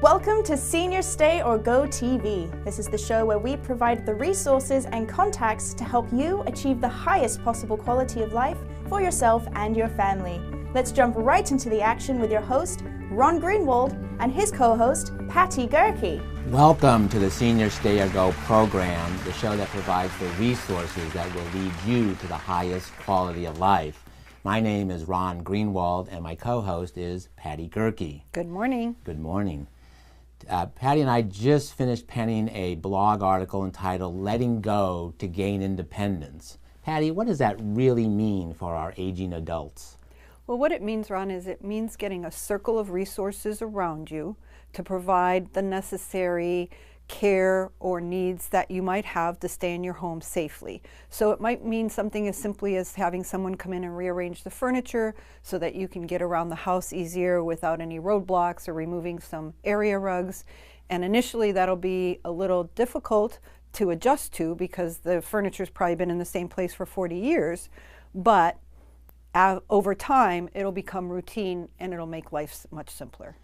Welcome to Senior Stay or Go TV. This is the show where we provide the resources and contacts to help you achieve the highest possible quality of life for yourself and your family. Let's jump right into the action with your host, Ron Greenwald, and his co-host, Patty Gerke. Welcome to the Senior Stay or Go program, the show that provides the resources that will lead you to the highest quality of life. My name is Ron Greenwald, and my co-host is Patty Gerke. Good morning. Good morning. Patty and I just finished penning a blog article entitled Letting Go to Gain Independence. Patty, what does that really mean for our aging adults? Well, what it means, Ron, is it means getting a circle of resources around you to provide the necessary care or needs that you might have to stay in your home safely. So it might mean something as simply as having someone come in and rearrange the furniture so that you can get around the house easier without any roadblocks, or removing some area rugs. And initially that'll be a little difficult to adjust to because the furniture's probably been in the same place for 40 years, but over time it'll become routine and it'll make life much simpler.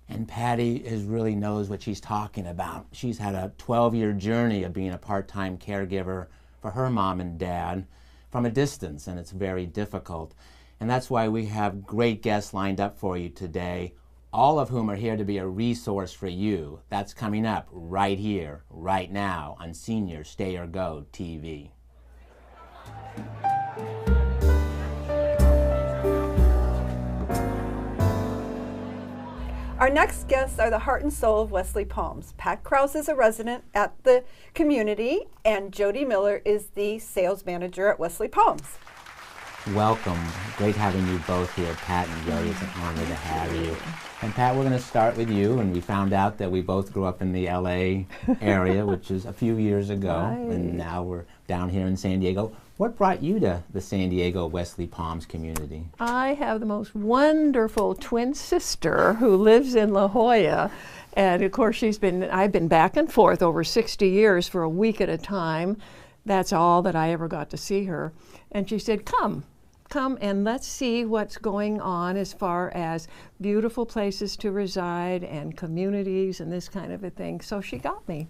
And Patty really knows what she's talking about. She's had a 12-year journey of being a part-time caregiver for her mom and dad from a distance, and it's very difficult. And that's why we have great guests lined up for you today, all of whom are here to be a resource for you. That's coming up right here, right now, on Senior Stay or Go TV. Our next guests are the heart and soul of Wesley Palms. Pat Krause is a resident at the community, and Jody Miller is the sales manager at Wesley Palms. Welcome. Great having you both here, Pat and Jody. It's an honor to have you. And Pat, we're going to start with you. And we found out that we both grew up in the LA area, which is a few years ago. Right. And now we're down here in San Diego. What brought you to the San Diego Wesley Palms community? I have the most wonderful twin sister who lives in La Jolla. And of course I've been back and forth over 60 years for a week at a time. That's all that I ever got to see her. And she said, come and let's see what's going on as far as beautiful places to reside and communities and this kind of a thing. So she got me.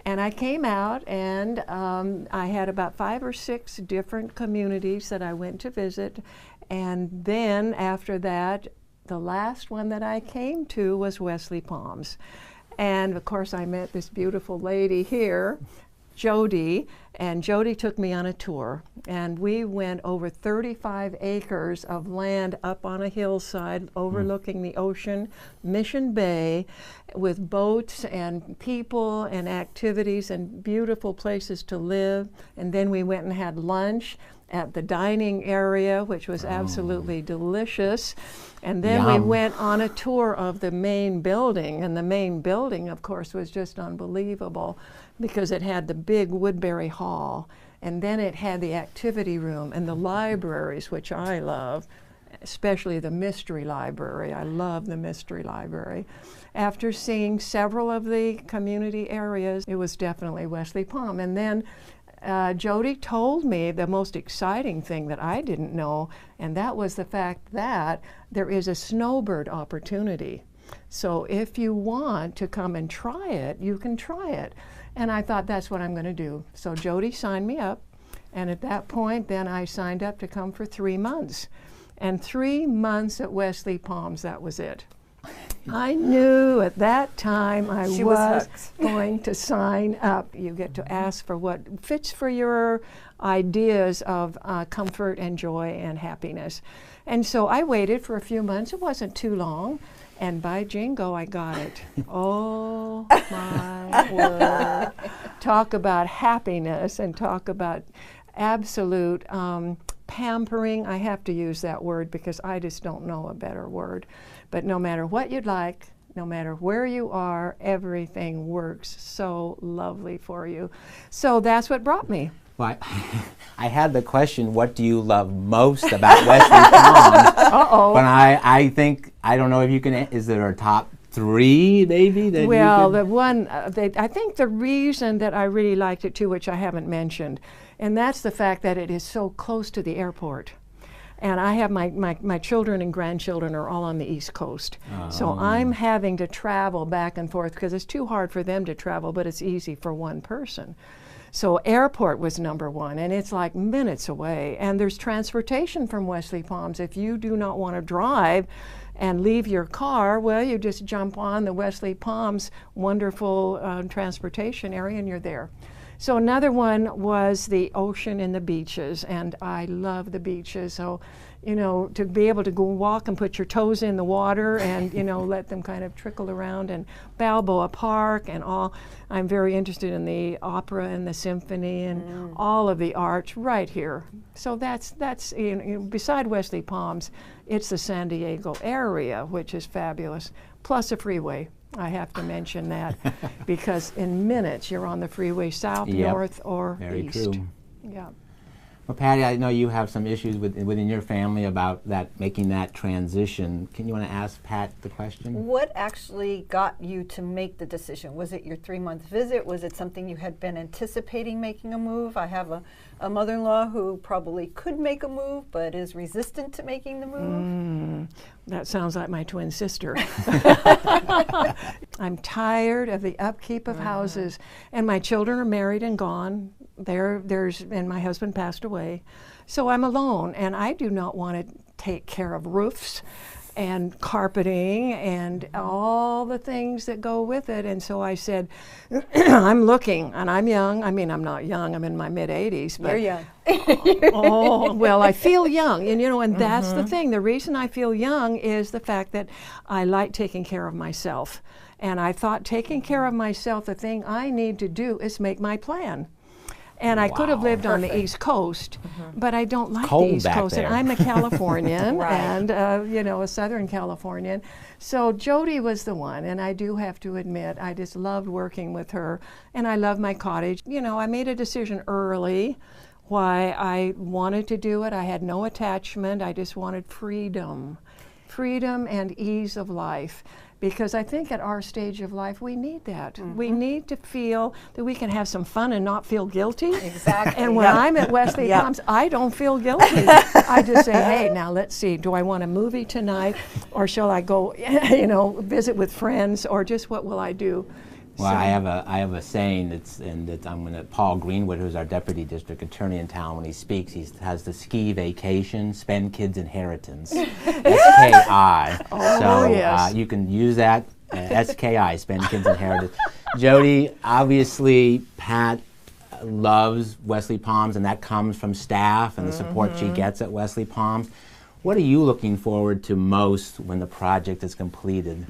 And I came out, and I had about 5 or 6 different communities that I went to visit. And then after that, the last one that I came to was Wesley Palms. And of course I met this beautiful lady here, Jody, and Jody took me on a tour, and we went over 35 acres of land up on a hillside overlooking the ocean, Mission Bay, with boats and people and activities and beautiful places to live. And then we went and had lunch at the dining area, which was absolutely delicious. And then we went on a tour of the main building, and the main building, of course, was just unbelievable because it had the big Woodbury Hall, and then it had the activity room and the libraries, which I love, especially the Mystery Library. I love the Mystery Library. After seeing several of the community areas, it was definitely Wesley Palm. And then Jody told me the most exciting thing that I didn't know, and that was the fact that there is a snowbird opportunity. So if you want to come and try it, you can try it. And I thought, that's what I'm going to do. So Jody signed me up, and at that point then I signed up to come for 3 months. And 3 months at Wesley Palms, that was it. I knew at that time I was going to sign up. You get to ask for what fits for your ideas of comfort and joy and happiness. And so I waited for a few months. It wasn't too long. And by jingo, I got it. Oh my word. Talk about happiness and talk about absolute pampering. I have to use that word because I just don't know a better word. But no matter what you'd like, no matter where you are, everything works so lovely for you. So that's what brought me. Well, I had the question, what do you love most about Wesley Palms? Uh-oh. But I think, I don't know if you can, is there a top 3 maybe? That well, the one, I think the reason that I really liked it too, which I haven't mentioned, and that's the fact that it is so close to the airport. And I have my children and grandchildren are all on the East Coast. So I'm having to travel back and forth because it's too hard for them to travel, but it's easy for one person. So airport was number one, and it's like minutes away. And there's transportation from Wesley Palms. If you do not want to drive and leave your car, well, you just jump on the Wesley Palms wonderful transportation area and you're there. So another one was the ocean and the beaches, and I love the beaches. So, you know, to be able to go walk and put your toes in the water and, you know, let them kind of trickle around, and Balboa Park and all. I'm very interested in the opera and the symphony and all of the arts right here. So that's you know, beside Wesley Palms, it's the San Diego area, which is fabulous, plus a freeway. I have to mention that because in minutes you're on the freeway south, north, or Very east. True. Yeah. Well, Patty, I know you have some issues within your family about that, making that transition. You want to ask Pat the question? What actually got you to make the decision? Was it your 3-month visit? Was it something you had been anticipating making a move? I have a mother-in-law who probably could make a move but is resistant to making the move. That sounds like my twin sister. I'm tired of the upkeep of houses, and my children are married and gone. And my husband passed away, so I'm alone, and I do not want to take care of roofs and carpeting and all the things that go with it. And so I said, I'm looking, and I'm young. I mean, I'm not young. I'm in my mid-80s. But You're young. oh, well, I feel young, and you know, and that's the thing. The reason I feel young is the fact that I like taking care of myself. And I thought taking care of myself, the thing I need to do is make my plan. And I could have lived on the East Coast, but I don't like the East Coast. There. And I'm a Californian and, you know, a Southern Californian. So Jody was the one, and I do have to admit, I just loved working with her, and I love my cottage. You know, I made a decision early why I wanted to do it. I had no attachment. I just wanted freedom and ease of life. Because I think at our stage of life, we need that. We need to feel that we can have some fun and not feel guilty. Exactly. And when I'm at Wesley Palms, I don't feel guilty. I just say, hey, now let's see, do I want a movie tonight, or shall I go, you know, visit with friends, or just what will I do? Well, I have a saying Paul Greenwood, who's our deputy district attorney in town, when he speaks, he has the ski vacation, spend kids inheritance, SKI. So you can use that, SKI, spend kids inheritance. Jody, obviously, Pat loves Wesley Palms, and that comes from staff and the support she gets at Wesley Palms. What are you looking forward to most when the project is completed?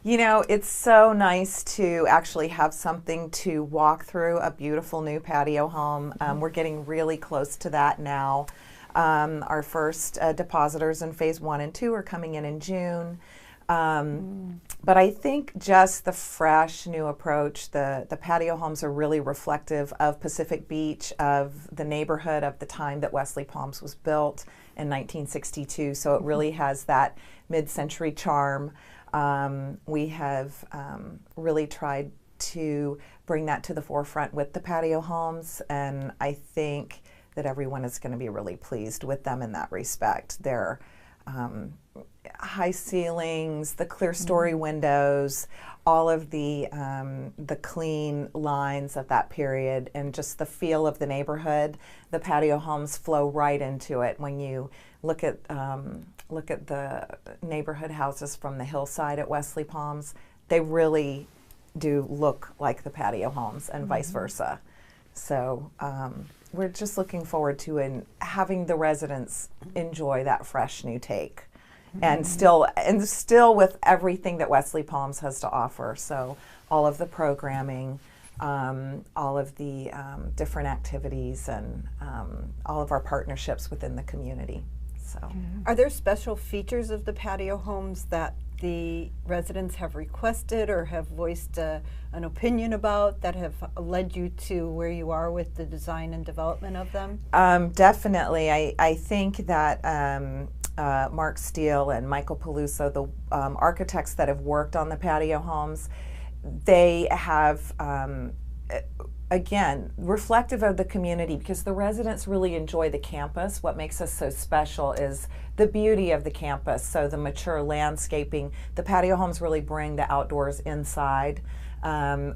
You know, it's so nice to actually have something to walk through, a beautiful new patio home. We're getting really close to that now. Our first depositors in phase 1 and 2 are coming in June. But I think just the fresh new approach, the patio homes are really reflective of Pacific Beach, of the neighborhood, of the time that Wesley Palms was built in 1962. So it really has that mid-century charm. We have really tried to bring that to the forefront with the patio homes, and I think that everyone is going to be really pleased with them in that respect. Their high ceilings, the clear story windows, all of the clean lines of that period, and just the feel of the neighborhood. The patio homes flow right into it. When you look at the neighborhood houses from the hillside at Wesley Palms, they really do look like the patio homes, and vice versa. So we're just looking forward to having the residents enjoy that fresh new take, and still with everything that Wesley Palms has to offer. So all of the programming, all of the different activities, and all of our partnerships within the community. So, are there special features of the patio homes that the residents have requested or have voiced an opinion about that have led you to where you are with the design and development of them? Definitely. I think that Mark Steele and Michael Peluso, the architects that have worked on the patio homes, they have again, reflective of the community, because the residents really enjoy the campus. What makes us so special is the beauty of the campus. So the mature landscaping, the patio homes really bring the outdoors inside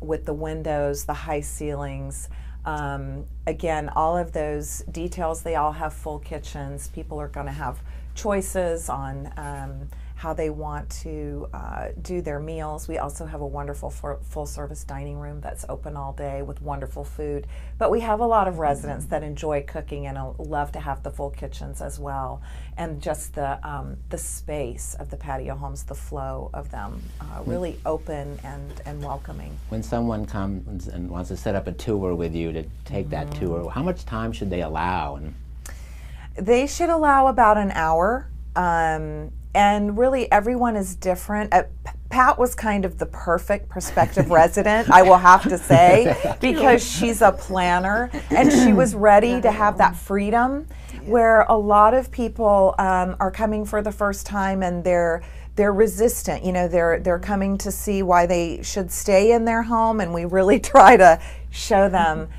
with the windows, the high ceilings. Again, all of those details, they all have full kitchens. People are going to have choices on how they want to do their meals. We also have a wonderful full-service dining room that's open all day with wonderful food. But we have a lot of residents that enjoy cooking and love to have the full kitchens as well. And just the space of the patio homes, the flow of them, really open and welcoming. When someone comes and wants to set up a tour with you to take that tour, how much time should they allow? They should allow about an hour. And really, everyone is different. Pat was kind of the perfect prospective resident, I will have to say, because she's a planner and she was ready to have that freedom, where a lot of people are coming for the first time and they're resistant. You know, they're coming to see why they should stay in their home, and we really try to show them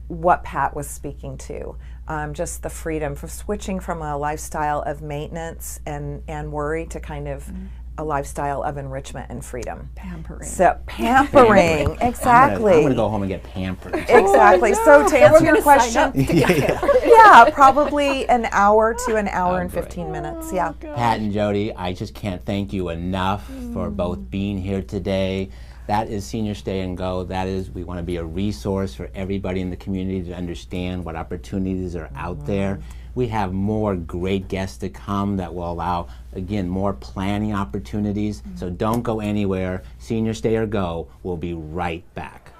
what Pat was speaking to. Just the freedom for switching from a lifestyle of maintenance and worry to kind of a lifestyle of enrichment and freedom. Pampering. So pampering, exactly. I'm gonna go home and get pampered. Exactly. Oh, so to answer your question, Yeah. probably an hour to an hour and 15 minutes. Yeah. Pat and Jody, I just can't thank you enough for both being here today. That is Senior Stay and Go. That is, we want to be a resource for everybody in the community to understand what opportunities are out there. We have more great guests to come that will allow, again, more planning opportunities. So don't go anywhere. Senior Stay or Go. We'll be right back.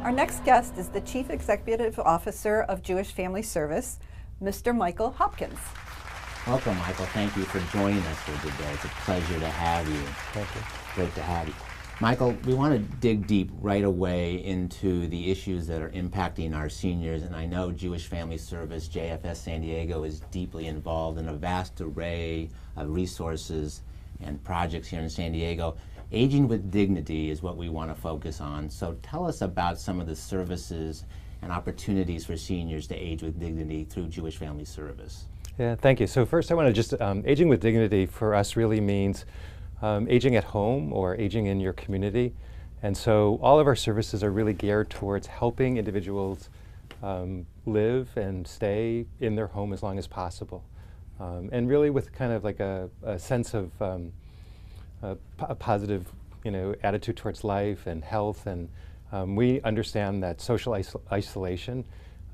Our next guest is the Chief Executive Officer of Jewish Family Service, Mr. Michael Hopkins. Welcome, Michael. Thank you for joining us for today. It's a pleasure to have you. Thank you. Great to have you. Michael, we want to dig deep right away into the issues that are impacting our seniors, and I know Jewish Family Service, JFS San Diego, is deeply involved in a vast array of resources and projects here in San Diego. Aging with dignity is what we want to focus on. So tell us about some of the services and opportunities for seniors to age with dignity through Jewish Family Service. Yeah, thank you. So first I want to just, aging with dignity for us really means aging at home or aging in your community. And so all of our services are really geared towards helping individuals live and stay in their home as long as possible. And really with kind of like a sense of a positive, attitude towards life and health. And we understand that social isolation,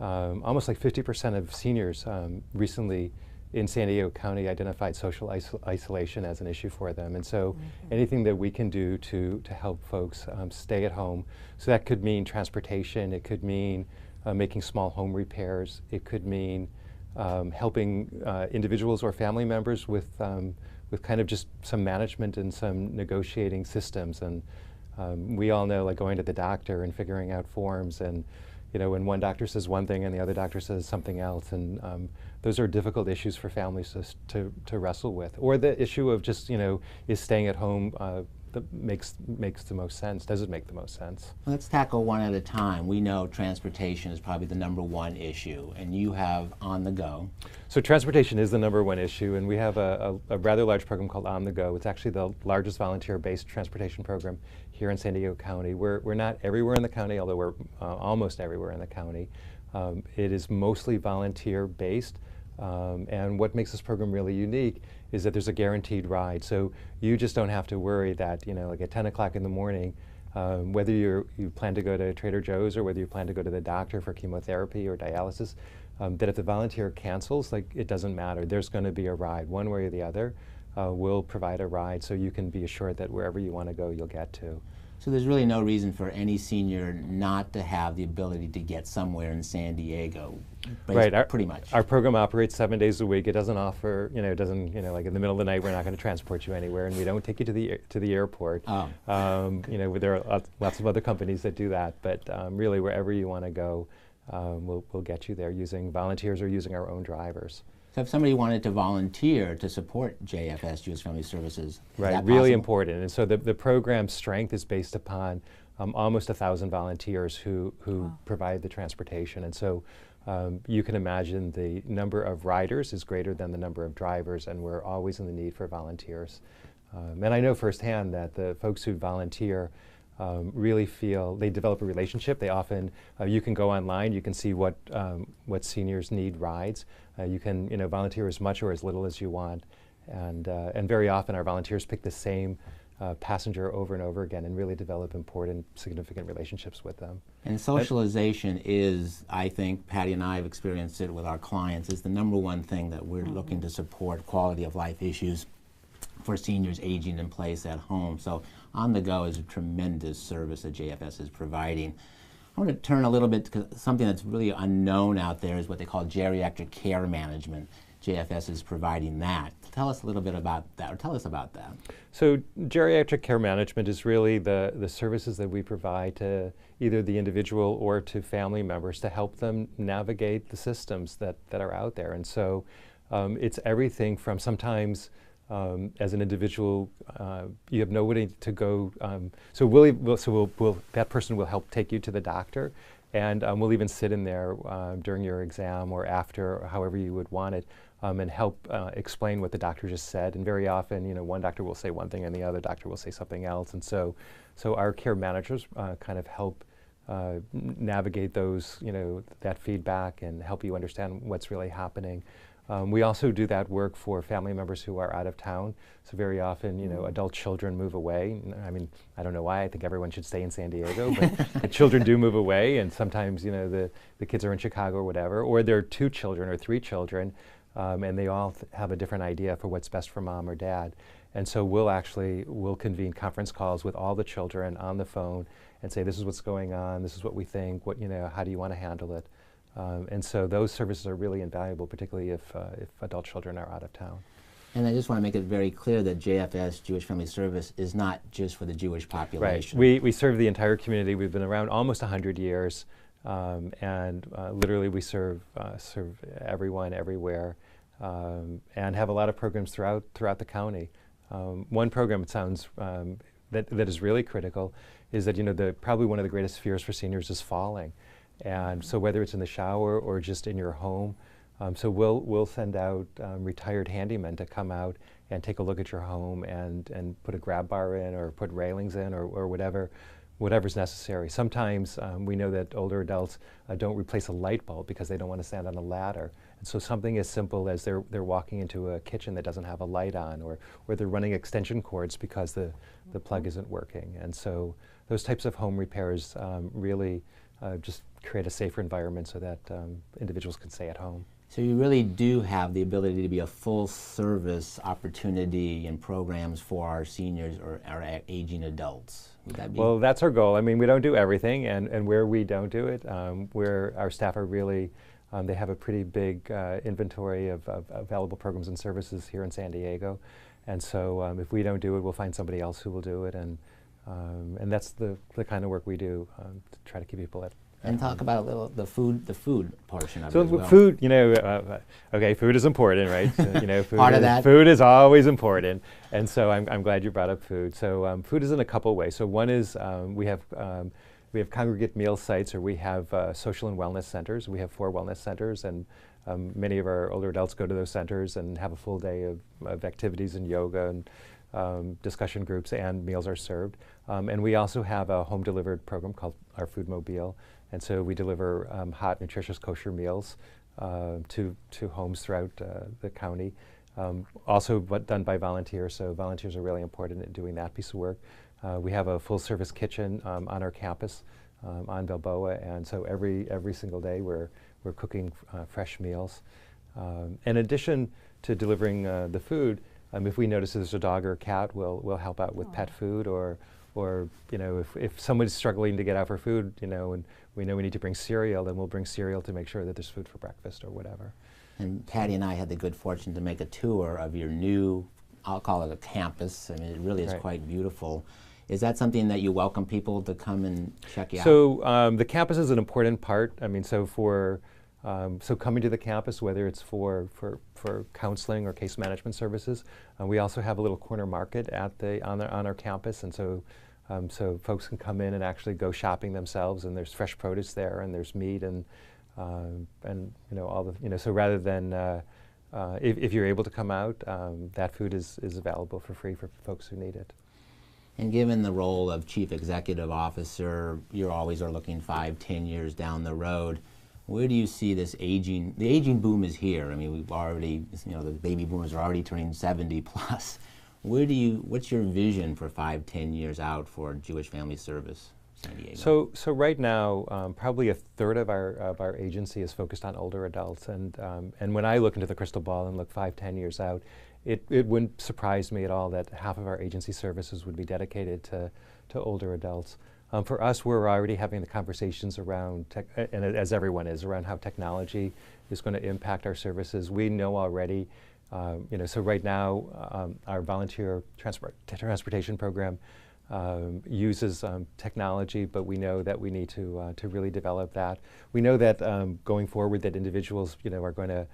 almost like 50% of seniors recently in San Diego County identified social isolation as an issue for them. And so anything that we can do to help folks stay at home, so that could mean transportation, it could mean making small home repairs, it could mean helping individuals or family members with kind of just some management and some negotiating systems. And we all know, like going to the doctor and figuring out forms, and when one doctor says one thing and the other doctor says something else, and those are difficult issues for families to wrestle with. Or the issue of just, is staying at home that makes the most sense? Does it make the most sense? Let's tackle one at a time. We know transportation is probably the #1 issue, and you have On the Go. So transportation is the #1 issue, and we have a rather large program called On the Go. It's actually the largest volunteer-based transportation program here in San Diego County. We're not everywhere in the county, although we're almost everywhere in the county. It is mostly volunteer-based, and what makes this program really unique is that there's a guaranteed ride. So you just don't have to worry that, like at 10 o'clock in the morning, whether you plan to go to Trader Joe's or whether you plan to go to the doctor for chemotherapy or dialysis, that if the volunteer cancels, it doesn't matter. There's going to be a ride, one way or the other. We'll provide a ride so you can be assured that wherever you want to go, you'll get to. So there's really no reason for any senior not to have the ability to get somewhere in San Diego, right? Pretty much. Our program operates 7 days a week. It doesn't offer, like in the middle of the night, we're not going to transport you anywhere, and we don't take you to the airport. Oh. There are lots of other companies that do that, but really wherever you want to go, we'll get you there using volunteers or using our own drivers. So if somebody wanted to volunteer to support JFS, Jewish Family Services, right, is that really possible? important. And so the program's strength is based upon almost 1,000 volunteers who provide the transportation. And so you can imagine the number of riders is greater than the number of drivers, and we're always in the need for volunteers. And I know firsthand that the folks who volunteer really feel they develop a relationship. They often, you can go online, you can see what seniors need rides. You can volunteer as much or as little as you want. And very often our volunteers pick the same passenger over and over again and really develop important, significant relationships with them. And socialization is, I think, Patty and I have experienced it with our clients, is the number one thing that we're looking to support quality of life issues for seniors aging in place at home. So On the Go is a tremendous service that JFS is providing. I want to turn a little bit to something that's really unknown out there is what they call geriatric care management. JFS is providing that. Tell us a little bit about that, or tell us about that. So geriatric care management is really the services that we provide to either the individual or to family members to help them navigate the systems that are out there. And so it's everything from sometimes as an individual, you have nobody to go. That person will help take you to the doctor, and we'll even sit in there during your exam or after, or however you would want it, and help explain what the doctor just said. And very often, one doctor will say one thing and the other doctor will say something else. And so our care managers kind of help navigate those, that feedback and help you understand what's really happening. We also do that work for family members who are out of town. So very often, adult children move away. I mean, I don't know why. I think everyone should stay in San Diego, but the children do move away, and sometimes, the kids are in Chicago or whatever, or there are 2 children or 3 children, and they all have a different idea for what's best for mom or dad. And so we'll convene conference calls with all the children on the phone and say, this is what's going on, this is what we think, how do you want to handle it? And so those services are really invaluable, particularly if adult children are out of town. And I just want to make it very clear that JFS, Jewish Family Service, is not just for the Jewish population. Right. We serve the entire community. We've been around almost 100 years, and literally we serve everyone, everywhere, and have a lot of programs throughout the county. One program, it sounds, that is really critical is that probably one of the greatest fears for seniors is falling. And so whether it's in the shower or just in your home, so we'll send out retired handymen to come out and take a look at your home and put a grab bar in or put railings in or whatever's necessary. Sometimes we know that older adults don't replace a light bulb because they don't want to stand on a ladder. And so something as simple as they're walking into a kitchen that doesn't have a light on, or they're running extension cords because the plug isn't working. And so those types of home repairs really just create a safer environment so that individuals can stay at home. So you really do have the ability to be a full service opportunity and programs for our seniors or our aging adults. Would that be? Well, that's our goal. I mean, we don't do everything, and where we don't do it, where our staff are really, they have a pretty big inventory of available programs and services here in San Diego. And so if we don't do it, we'll find somebody else who will do it. And that's the kind of work we do to try to keep people at. And talk about a little the food portion of it. So as well. food, okay, food is important, right? So, food Part of that. Food is always important, and so I'm glad you brought up food. So food is in a couple ways. So one is we have congregate meal sites, or we have social and wellness centers. We have 4 wellness centers, and many of our older adults go to those centers and have a full day of activities and yoga and discussion groups, and meals are served. And we also have a home delivered program called our Food Mobile. And so we deliver hot, nutritious, kosher meals to homes throughout the county. Also done by volunteers, so volunteers are really important in doing that piece of work. We have a full-service kitchen on our campus on Balboa, and so every single day we're cooking fresh meals. In addition to delivering the food, if we notice there's a dog or a cat, we'll help out with pet food, or if someone's struggling to get out for food, and we know we need to bring cereal, then we'll bring cereal to make sure that there's food for breakfast or whatever. And Patty and I had the good fortune to make a tour of your new, I'll call it a campus. I mean, it really is quite beautiful. Is that something that you welcome people to come and check you out? So the campus is an important part. I mean, so for So coming to the campus, whether it's for counseling or case management services, we also have a little corner market on our campus, and so so folks can come in and actually go shopping themselves, and there's fresh produce there, and there's meat, and all the so rather than if you're able to come out, that food is available for free for folks who need it. And given the role of Chief Executive Officer, you always are looking 5-10 years down the road. Where do you see this aging? The aging boom is here. I mean, we've already, the baby boomers are already turning 70 plus. What's your vision for 5-10 years out for Jewish Family Service San Diego? So right now, probably a third of our agency is focused on older adults, and when I look into the crystal ball and look 5-10 years out, it wouldn't surprise me at all that half of our agency services would be dedicated to older adults. For us, we're already having the conversations around, and as everyone is, around how technology is going to impact our services. We know already, so right now, our volunteer transportation program uses technology, but we know that we need to really develop that. We know that going forward, that individuals, are going to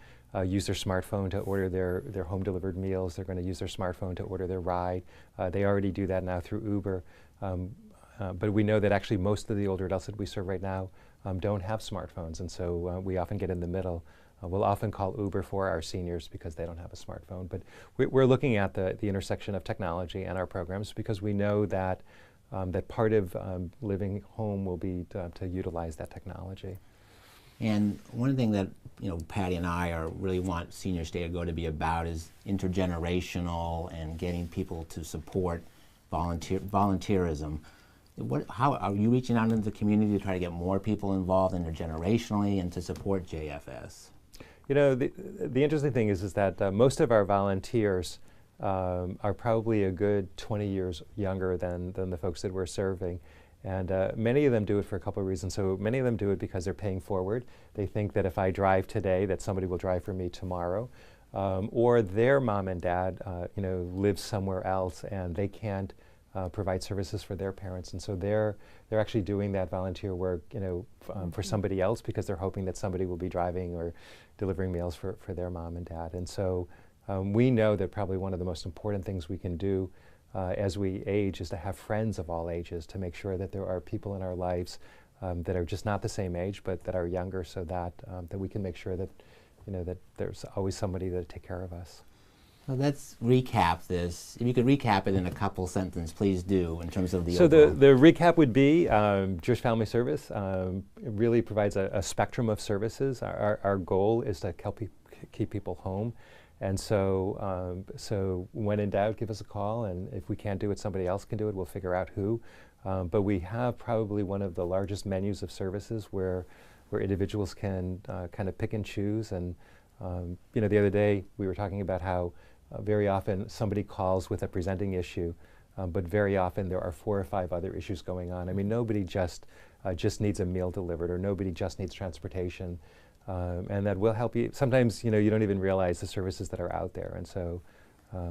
use their smartphone to order their home delivered meals. They're going to use their smartphone to order their ride. They already do that now through Uber. But we know that actually most of the older adults that we serve right now don't have smartphones, and so we often get in the middle. We'll often call Uber for our seniors because they don't have a smartphone. But we're looking at the intersection of technology and our programs because we know that that part of living home will be to utilize that technology. And one thing that Patty and I really want Senior Stay or Go to be about is intergenerational and getting people to support volunteerism. How are you reaching out into the community to try to get more people involved intergenerationally and to support JFS? The interesting thing is that most of our volunteers are probably a good 20 years younger than the folks that we're serving. And many of them do it for a couple of reasons. So many of them do it because they're paying forward. They think that if I drive today, that somebody will drive for me tomorrow. Or their mom and dad, live somewhere else and they can't provide services for their parents. And so they're actually doing that volunteer work, for somebody else because they're hoping that somebody will be driving or delivering meals for their mom and dad. And so we know that probably one of the most important things we can do as we age is to have friends of all ages, to make sure that there are people in our lives that are just not the same age but that are younger, so that that we can make sure that that there's always somebody to take care of us. Well, let's recap this. If you could recap it in a couple sentences, please do, in terms of the So the recap would be Jewish Family Service really provides a spectrum of services. Our goal is to help keep people home. And so, so when in doubt, give us a call, and if we can't do it, somebody else can do it. We'll figure out who. But we have probably one of the largest menus of services where individuals can kind of pick and choose. And the other day we were talking about how very often somebody calls with a presenting issue, but very often there are 4 or 5 other issues going on. I mean, nobody just needs a meal delivered, or nobody just needs transportation. And that will help you. Sometimes, you don't even realize the services that are out there. And so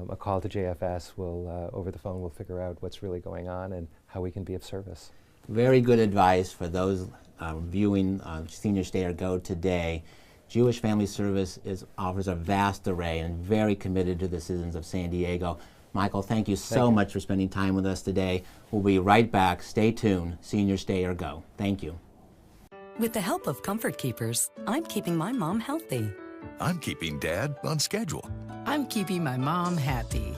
a call to JFS will, over the phone, will figure out what's really going on and how we can be of service. Very good advice for those viewing Senior Stay or Go today. Jewish Family Service offers a vast array and very committed to the citizens of San Diego. Michael, thank you so much for spending time with us today. We'll be right back. Stay tuned. Senior Stay or Go. Thank you. With the help of Comfort Keepers, I'm keeping my mom healthy. I'm keeping Dad on schedule. I'm keeping my mom happy.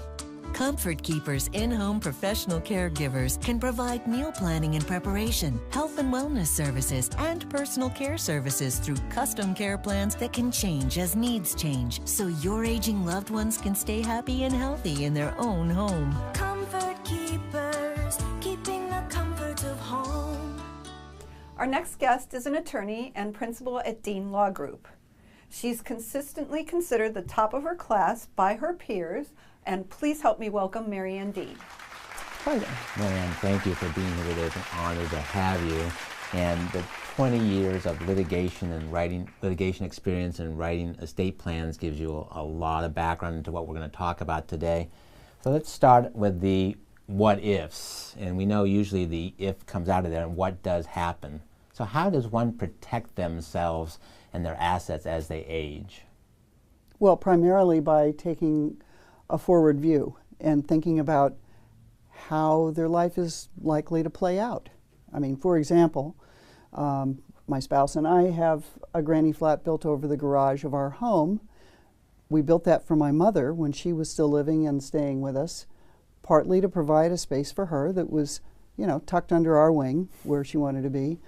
Comfort Keepers in-home professional caregivers can provide meal planning and preparation, health and wellness services, and personal care services through custom care plans that can change as needs change, so your aging loved ones can stay happy and healthy in their own home. Comfort Keepers, keeping the comfort of home. Our next guest is an attorney and principal at Dean Law Group. She's consistently considered the top of her class by her peers, and please help me welcome Marianne Dean. Hi there. Marianne, thank you for being here today. It's an honor to have you. And the 20 years of litigation experience and writing estate plans gives you a lot of background into what we're going to talk about today. So let's start with the what ifs. And we know usually the if comes out of there and what does happen. So how does one protect themselves and their assets as they age? Well, primarily by taking a forward view and thinking about how their life is likely to play out. I mean, for example, my spouse and I have a granny flat built over the garage of our home. We built that for my mother when she was still living and staying with us, partly to provide a space for her that was, you know, tucked under our wing where she wanted to be.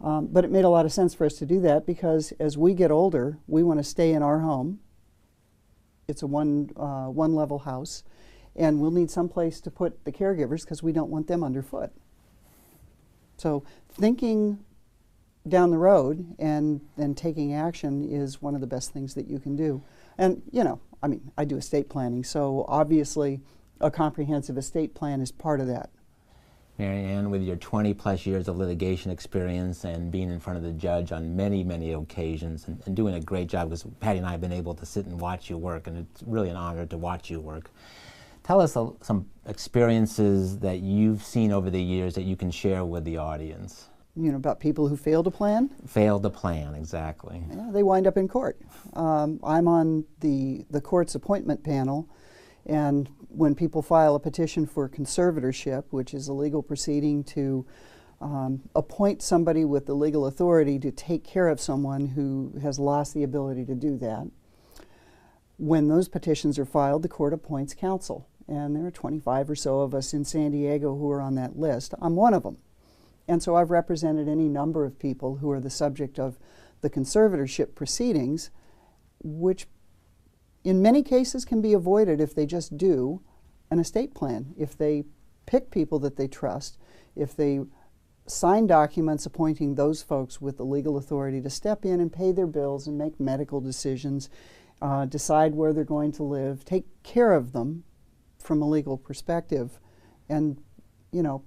But it made a lot of sense for us to do that because as we get older, we want to stay in our home. It's a one-level house, and we'll need some place to put the caregivers because we don't want them underfoot. So thinking down the road and taking action is one of the best things that you can do. And, you know, I mean, I do estate planning, so obviously a comprehensive estate plan is part of that. Mary Ann, with your 20-plus years of litigation experience and being in front of the judge on many, many occasions and doing a great job, because Patty and I have been able to sit and watch you work, and it's really an honor to watch you work. Tell us some experiences that you've seen over the years that you can share with the audience. You know, about people who fail to plan? Fail to plan, exactly. Yeah, they wind up in court. I'm on the court's appointment panel, and when people file a petition for conservatorship, which is a legal proceeding to appoint somebody with the legal authority to take care of someone who has lost the ability to do that, when those petitions are filed, the court appoints counsel. And there are 25 or so of us in San Diego who are on that list. I'm one of them. And so I've represented any number of people who are the subject of the conservatorship proceedings, which in many cases can be avoided if they just do an estate plan. If they pick people that they trust, if they sign documents appointing those folks with the legal authority to step in and pay their bills and make medical decisions, decide where they're going to live, take care of them from a legal perspective. And, you know,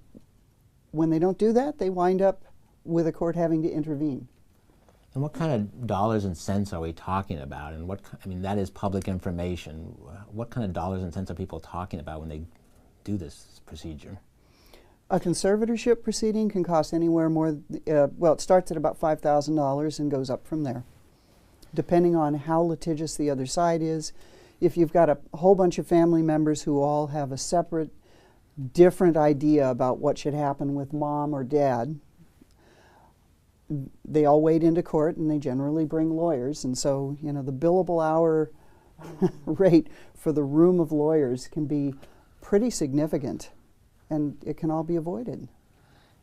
when they don't do that, they wind up with a court having to intervene. And what kind of dollars and cents are we talking about? And I mean, that is public information. What kind of dollars and cents are people talking about when they do this procedure? A conservatorship proceeding can cost anywhere more, well, it starts at about $5,000 and goes up from there, depending on how litigious the other side is. If you've got a whole bunch of family members who all have a separate, different idea about what should happen with mom or dad, they all wade into court and they generally bring lawyers. And so, you know, the billable hour rate for the room of lawyers can be pretty significant, and it can all be avoided.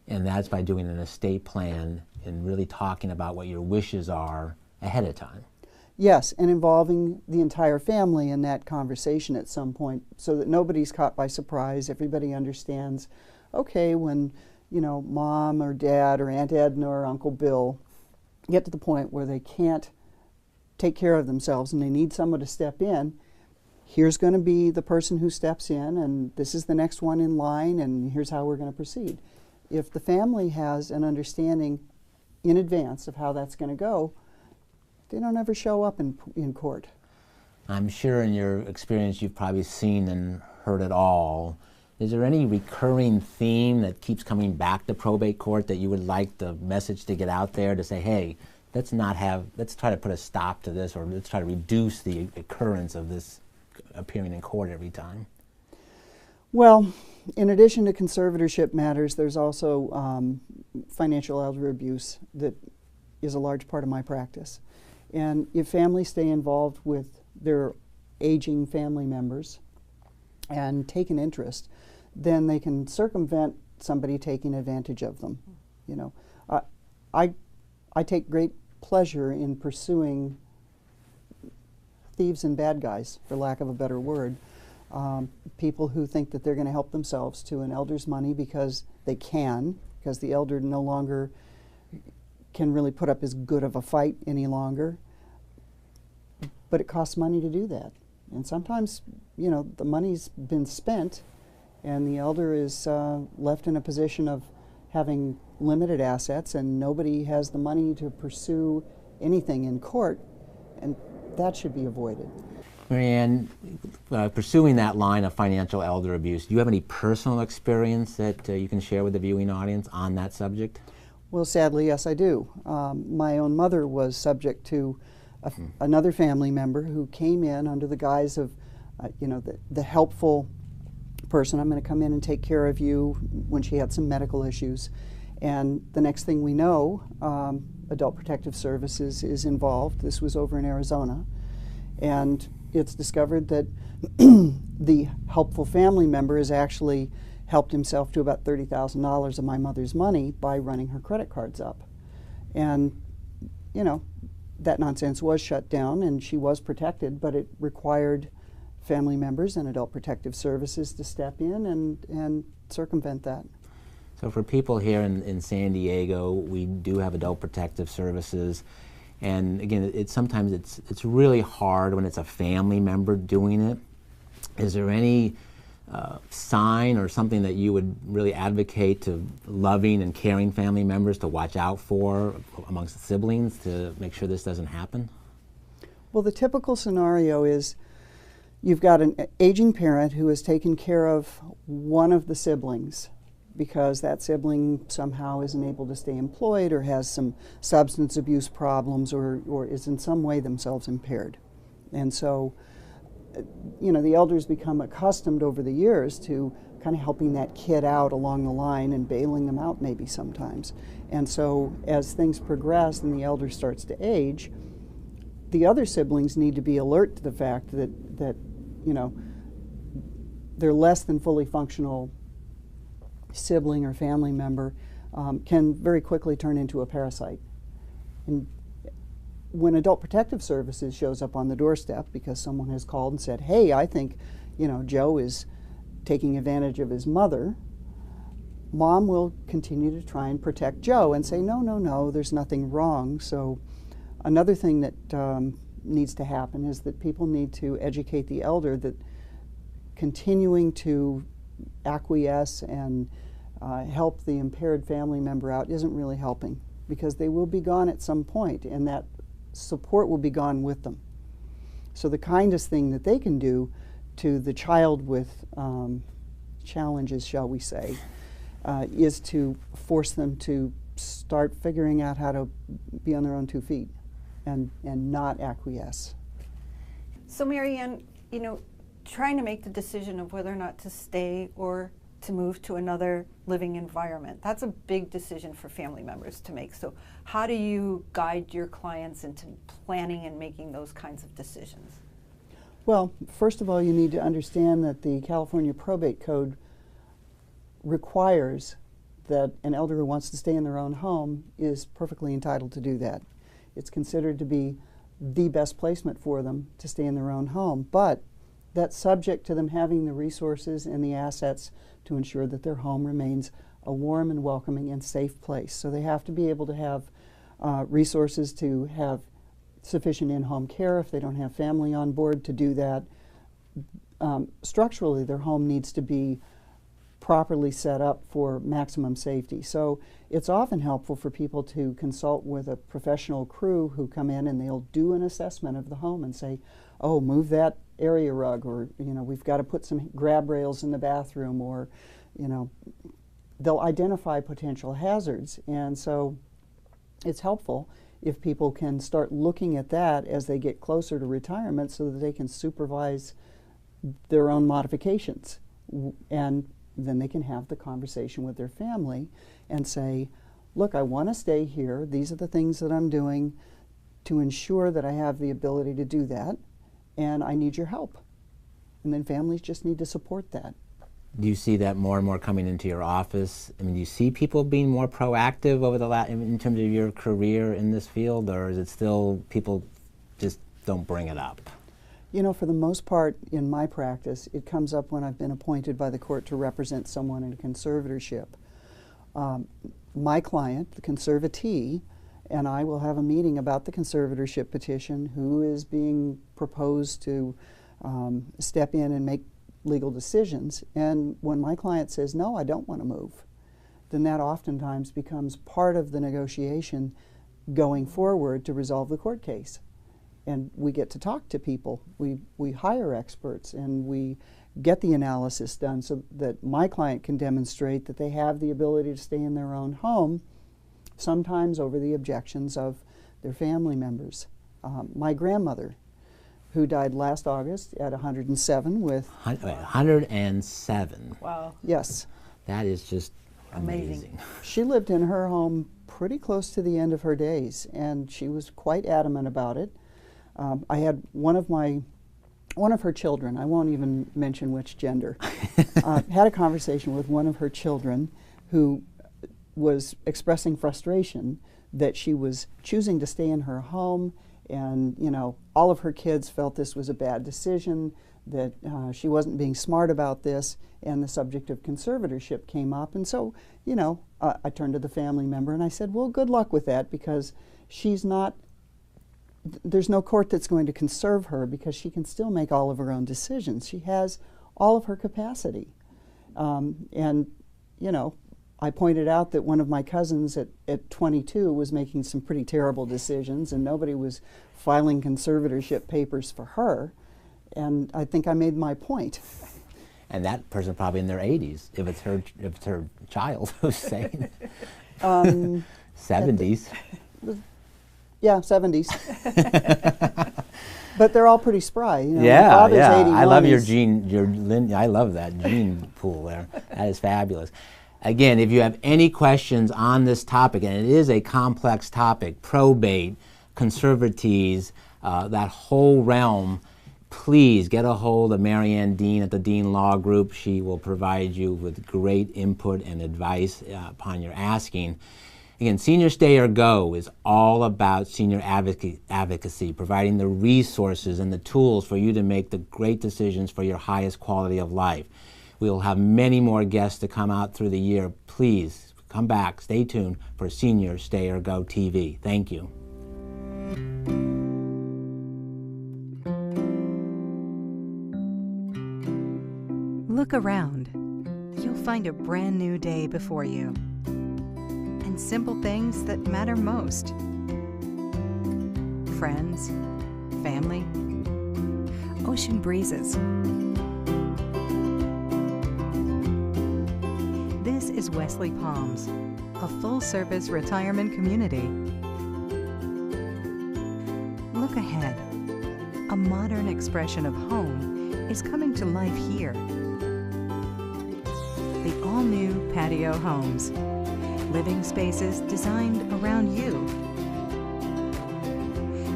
And that's by doing an estate plan and really talking about what your wishes are ahead of time. Yes, and involving the entire family in that conversation at some point so that nobody's caught by surprise. Everybody understands, okay, when, you know, mom or dad or Aunt Edna or Uncle Bill get to the point where they can't take care of themselves and they need someone to step in, here's going to be the person who steps in, and this is the next one in line, and here's how we're going to proceed. If the family has an understanding in advance of how that's going to go, they don't ever show up in court. I'm sure in your experience you've probably seen and heard it all. Is there any recurring theme that keeps coming back to probate court that you would like the message to get out there to say, hey, let's try to put a stop to this, or let's try to reduce the occurrence of this appearing in court every time? Well, in addition to conservatorship matters, there's also financial elder abuse that is a large part of my practice. And if families stay involved with their aging family members and take an interest, then they can circumvent somebody taking advantage of them. You know, I take great pleasure in pursuing thieves and bad guys, for lack of a better word. People who think that they're going to help themselves to an elder's money because they can, because the elder no longer can really put up as good of a fight any longer. But it costs money to do that. And sometimes, you know, the money's been spent and the elder is left in a position of having limited assets and nobody has the money to pursue anything in court, and that should be avoided. Mary Ann, pursuing that line of financial elder abuse, do you have any personal experience that you can share with the viewing audience on that subject? Well, sadly, yes, I do. My own mother was subject to another family member who came in under the guise of, the helpful person. I'm going to come in and take care of you when she had some medical issues. And the next thing we know, Adult Protective Services is involved. This was over in Arizona. And it's discovered that the helpful family member has actually helped himself to about $30,000 of my mother's money by running her credit cards up. And, that nonsense was shut down and she was protected, but it required family members and Adult Protective Services to step in and circumvent that. So for people here in San Diego, we do have Adult Protective Services. And again, sometimes it's really hard when it's a family member doing it. Is there any sign or something that you would really advocate to loving and caring family members to watch out for amongst the siblings to make sure this doesn't happen? Well, the typical scenario is you've got an aging parent who has taken care of one of the siblings because that sibling somehow isn't able to stay employed or has some substance abuse problems or is in some way themselves impaired. And so, the elders become accustomed over the years to kind of helping that kid out along the line and bailing them out maybe sometimes. And so as things progress and the elder starts to age, the other siblings need to be alert to the fact that their less than fully functional sibling or family member can very quickly turn into a parasite. And when Adult Protective Services shows up on the doorstep because someone has called and said, hey, I think, Joe is taking advantage of his mother, Mom will continue to try and protect Joe and say, no, there's nothing wrong. So another thing that needs to happen is that people need to educate the elder that continuing to acquiesce and help the impaired family member out isn't really helping because they will be gone at some point and that support will be gone with them. So the kindest thing that they can do to the child with challenges, shall we say, is to force them to start figuring out how to be on their own 2 feet and not acquiesce. So Mary Ann, trying to make the decision of whether or not to stay or to move to another living environment, that's a big decision for family members to make. So how do you guide your clients into planning and making those kinds of decisions? Well, first of all, you need to understand that the California Probate Code requires that an elder who wants to stay in their own home is perfectly entitled to do that. It's considered to be the best placement for them to stay in their own home, but that's subject to them having the resources and the assets to ensure that their home remains a warm and welcoming and safe place. So they have to be able to have resources to have sufficient in-home care if they don't have family on board to do that. Structurally, their home needs to be properly set up for maximum safety. So it's often helpful for people to consult with a professional crew who come in and they'll do an assessment of the home and say, oh, move that area rug, or we've got to put some grab rails in the bathroom, or they'll identify potential hazards. And so it's helpful if people can start looking at that as they get closer to retirement so that they can supervise their own modifications. And then they can have the conversation with their family and say, look, I want to stay here. These are the things that I'm doing to ensure that I have the ability to do that, and I need your help. And then families just need to support that. Do you see that more and more coming into your office? I mean, do you see people being more proactive over the in terms of your career in this field, or is it still people just don't bring it up? For the most part in my practice, it comes up when I've been appointed by the court to represent someone in a conservatorship. My client, the conservatee, and I will have a meeting about the conservatorship petition, who is being proposed to step in and make legal decisions. And when my client says, no, I don't want to move, then that oftentimes becomes part of the negotiation going forward to resolve the court case. And we get to talk to people. We hire experts and we get the analysis done so that my client can demonstrate that they have the ability to stay in their own home sometimes over the objections of their family members. My grandmother, who died last August at 107 with... 107. Wow. Yes. That is just amazing. She lived in her home pretty close to the end of her days, and she was quite adamant about it. I had one of her children, I won't even mention which gender, had a conversation with one of her children who was expressing frustration that she was choosing to stay in her home, and all of her kids felt this was a bad decision, that she wasn't being smart about this, and the subject of conservatorship came up. And so, I turned to the family member and I said, well, good luck with that, because there's no court that's going to conserve her, because she can still make all of her own decisions. She has all of her capacity. I pointed out that one of my cousins at 22 was making some pretty terrible decisions, and nobody was filing conservatorship papers for her. And I think I made my point. And that person probably in their 80s, if it's her child who's saying 70s. Yeah, 70s. But they're all pretty spry. Yeah, yeah. I love your gene. I love that gene pool there. That is fabulous. Again, if you have any questions on this topic, and it is a complex topic, probate, conservatees, that whole realm, please get a hold of Marianne Dean at the Dean Law Group. She will provide you with great input and advice upon your asking. Again, Senior Stay or Go is all about senior advocacy, providing the resources and the tools for you to make the great decisions for your highest quality of life. We will have many more guests to come out through the year. Please come back, stay tuned for Senior Stay or Go TV. Thank you. Look around. You'll find a brand new day before you. And simple things that matter most. Friends, family, ocean breezes. This is Wesley Palms, a full-service retirement community. Look ahead. A modern expression of home is coming to life here. The all-new Patio Homes. Living spaces designed around you.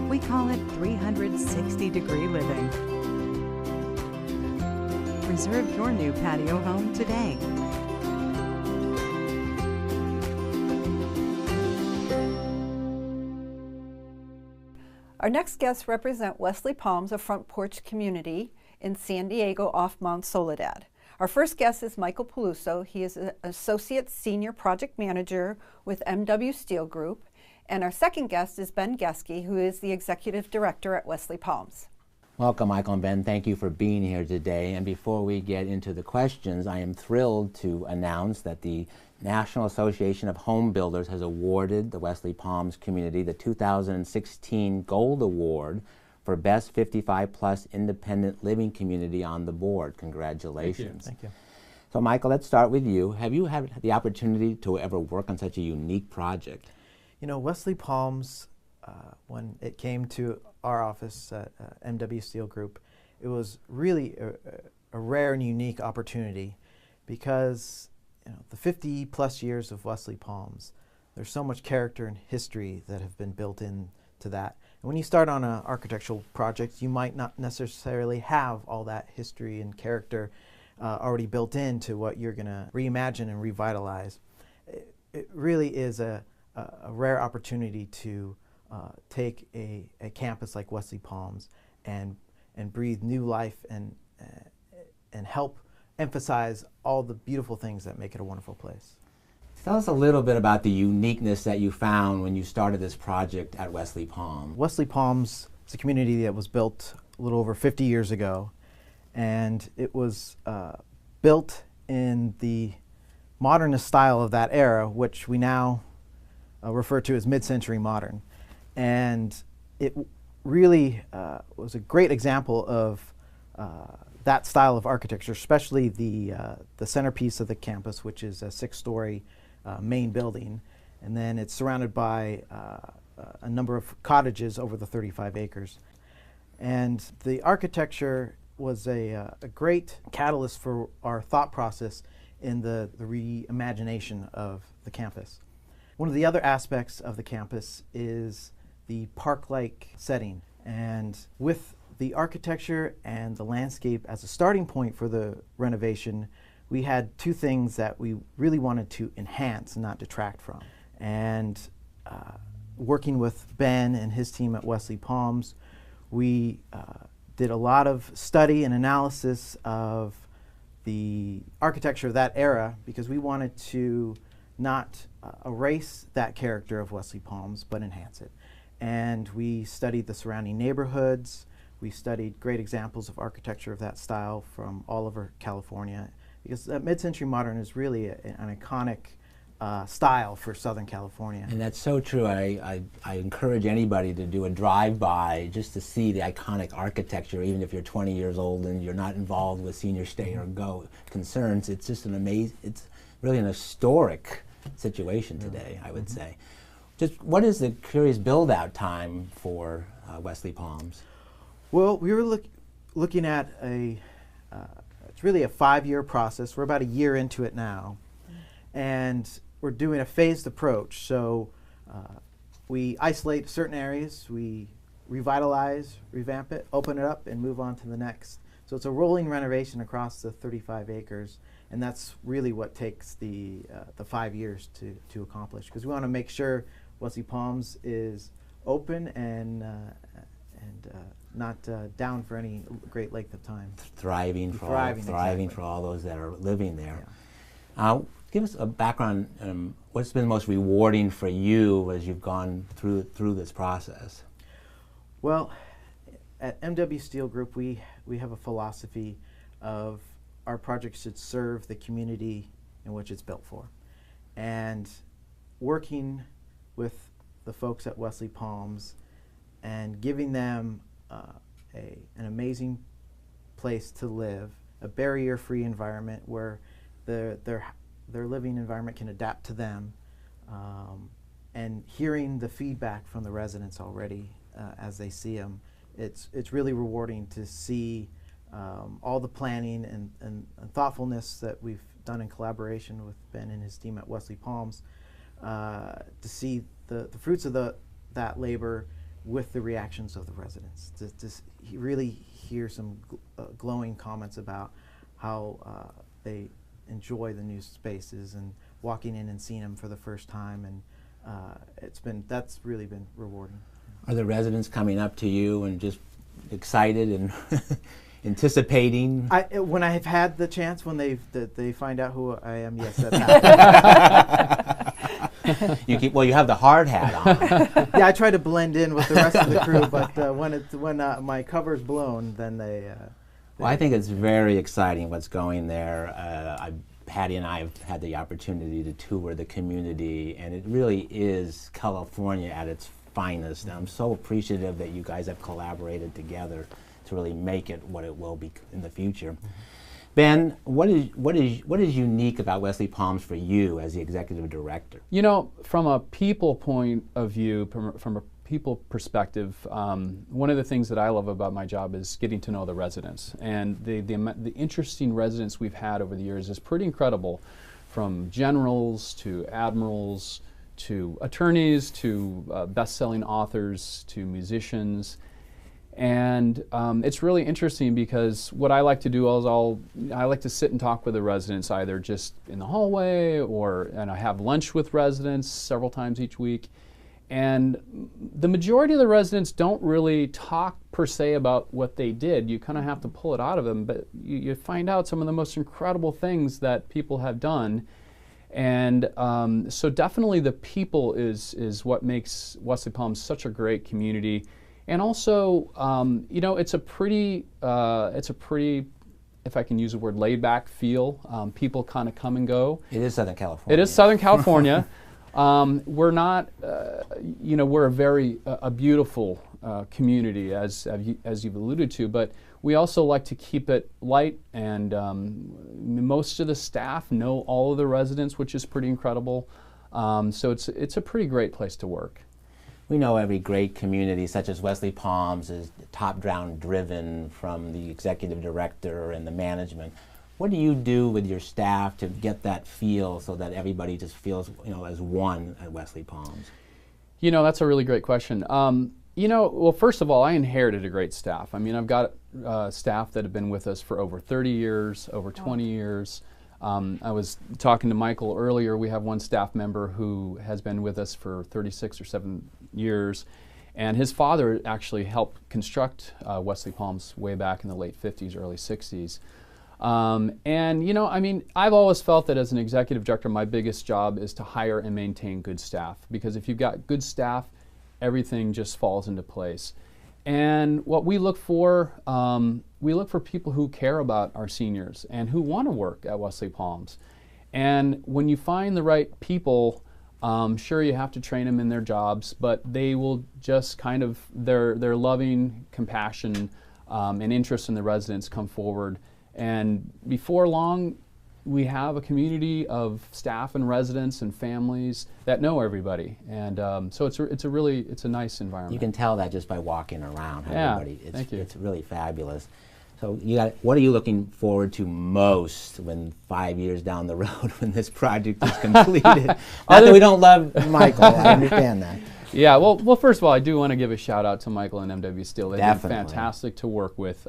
We call it 360-degree living. Reserve your new patio home today. Our next guests represent Wesley Palms, a front porch community in San Diego off Mount Soledad. Our first guest is Michael Peluso. He is an Associate Senior Project Manager with MW Steel Group. And our second guest is Ben Geske, who is the Executive Director at Wesley Palms. Welcome, Michael and Ben. Thank you for being here today. And before we get into the questions, I am thrilled to announce that the National Association of Home Builders has awarded the Wesley Palms community the 2016 Gold Award for Best 55-Plus Independent Living Community on the board. Congratulations. Thank you. So, Michael, let's start with you. Have you had the opportunity to ever work on such a unique project? You know, Wesley Palms, when it came to our office at MW Steel Group, it was really a rare and unique opportunity because, the 50-plus years of Wesley Palms, there's so much character and history that have been built into that. And when you start on an architectural project, you might not necessarily have all that history and character already built into what you're going to reimagine and revitalize. It really is a rare opportunity to take a campus like Wesley Palms and breathe new life and help emphasize all the beautiful things that make it a wonderful place. Tell us a little bit about the uniqueness that you found when you started this project at Wesley Palms. Wesley Palms is a community that was built a little over 50 years ago, and it was built in the modernist style of that era, which we now refer to as mid-century modern. And it really was a great example of that style of architecture, especially the centerpiece of the campus, which is a 6-story main building. and then it's surrounded by a number of cottages over the 35 acres. And the architecture was a great catalyst for our thought process in the reimagination of the campus. One of the other aspects of the campus is the park-like setting. And with the architecture and the landscape as a starting point for the renovation, we had two things that we really wanted to enhance, not detract from. And working with Ben and his team at Wesley Palms, we did a lot of study and analysis of the architecture of that era, because we wanted to not erase that character of Wesley Palms, but enhance it. And we studied the surrounding neighborhoods. We studied great examples of architecture of that style from all over California, because mid-century modern is really an iconic style for Southern California. And that's so true. I encourage anybody to do a drive-by just to see the iconic architecture, even if you're 20 years old and you're not involved with senior stay or go concerns. It's just an amazing, it's really an historic situation today, I would say. Just what is the curious build-out time for Wesley Palms? Well, we were looking at it's really a 5-year process. We're about a year into it now. And we're doing a phased approach. So we isolate certain areas, we revitalize, revamp it, open it up, and move on to the next. So it's a rolling renovation across the 35 acres, and that's really what takes the 5 years to accomplish, because we want to make sure Wesley Palms is open and not down for any great length of time. Thriving Exactly. for all those that are living there. Yeah. Give us a background, what's been most rewarding for you as you've gone through this process? Well, at MW Steel Group, we have a philosophy of our project should serve the community in which it's built for. And working with the folks at Wesley Palms and giving them an amazing place to live, a barrier-free environment where their living environment can adapt to them, and hearing the feedback from the residents already as they see them, it's really rewarding to see all the planning and thoughtfulness that we've done in collaboration with Ben and his team at Wesley Palms, to see the fruits of that labor with the reactions of the residents. To really hear some glowing comments about how they enjoy the new spaces and walking in and seeing them for the first time, and that's really been rewarding. Are the residents coming up to you and just excited and anticipating? When I have had the chance, when they find out who I am, yes, that's happened. You have the hard hat on. Yeah, I try to blend in with the rest of the crew, but when my cover's blown, then they. Well, I think it's very exciting what's going there. Patty and I have had the opportunity to tour the community, and it really is California at its finest. And I'm so appreciative that you guys have collaborated together to really make it what it will be in the future. Ben, what is unique about Wesley Palms for you as the executive director? You know, from a people point of view, from a people perspective, one of the things that I love about my job is getting to know the residents. And the interesting residents we've had over the years is pretty incredible, from generals to admirals to attorneys to best-selling authors to musicians. And it's really interesting because what I like to do is I like to sit and talk with the residents, either just in the hallway and I have lunch with residents several times each week. And the majority of the residents don't really talk per se about what they did. You kind of have to pull it out of them, but you find out some of the most incredible things that people have done. And so definitely the people is what makes Wesley Palms such a great community. And also, you know, it's a pretty, if I can use the word, laid-back feel. People kind of come and go. It is Southern California. It is Southern California. We're not, you know, we're a beautiful community, as you've alluded to, but we also like to keep it light, and most of the staff know all of the residents, which is pretty incredible. So it's a pretty great place to work. We know every great community, such as Wesley Palms, is top-down driven from the executive director and the management. What do you do with your staff to get that feel so that everybody just feels, as one at Wesley Palms? That's a really great question. Well, first of all, I inherited a great staff. I mean, I've got staff that have been with us for over 30 years, over 20 years. I was talking to Michael earlier. We have one staff member who has been with us for 36 or 7 years, and his father actually helped construct Wesley Palms way back in the late 50s, early 60s. I've always felt that as an executive director, my biggest job is to hire and maintain good staff, because if you've got good staff, everything just falls into place. And what we look for people who care about our seniors and who want to work at Wesley Palms. And when you find the right people, sure, you have to train them in their jobs, but they will just their loving compassion and interest in the residents come forward. And before long, we have a community of staff and residents and families that know everybody, and so it's a nice environment. You can tell that just by walking around. Yeah, everybody. thank you. It's really fabulous. So what are you looking forward to most when 5 years down the road when this project is completed? Not that we don't love Michael, I understand that. Yeah, well, first of all, I do want to give a shout out to Michael and MW Steel. They've been fantastic to work with.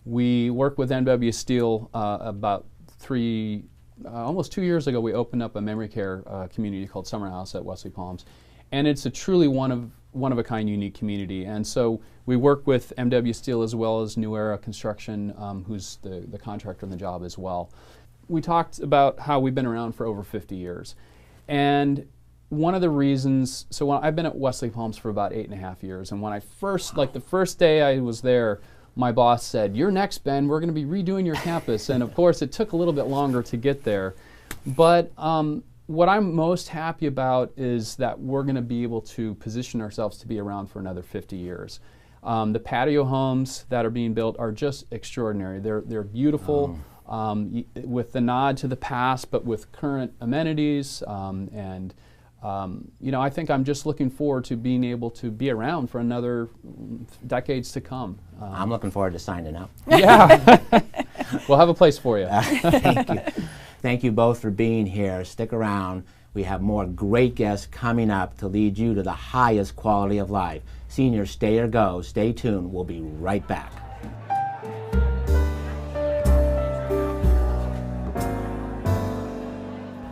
We worked with MW Steel about almost 2 years ago. We opened up a memory care community called Summer House at Wesley Palms, and it's a truly one of a kind, unique community. And so we work with MW Steel as well as New Era Construction, who's the contractor on the job as well. We talked about how we've been around for over 50 years, and one of the reasons. So I've been at Wesley Palms for about 8.5 years, and when I first, the first day I was there, my boss said, "You're next, Ben. We're going to be redoing your campus." And of course, it took a little bit longer to get there. But what I'm most happy about is that we're going to be able to position ourselves to be around for another 50 years. The patio homes that are being built are just extraordinary. They're beautiful, with the nod to the past, but with current amenities. I think I'm just looking forward to being able to be around for another decades to come. I'm looking forward to signing up. Yeah. We'll have a place for you. Thank you. Thank you both for being here. Stick around. We have more great guests coming up to lead you to the highest quality of life. Seniors, stay or go. Stay tuned. We'll be right back.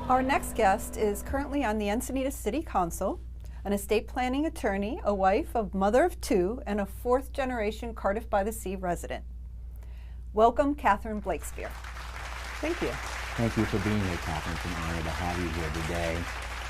Our next guest is currently on the Encinitas City Council, an estate planning attorney, a wife, a mother of 2, and a 4th-generation Cardiff-by-the-Sea resident. Welcome, Catherine Blakespeare. Thank you. Thank you for being here, Catherine. It's an honor to have you here today.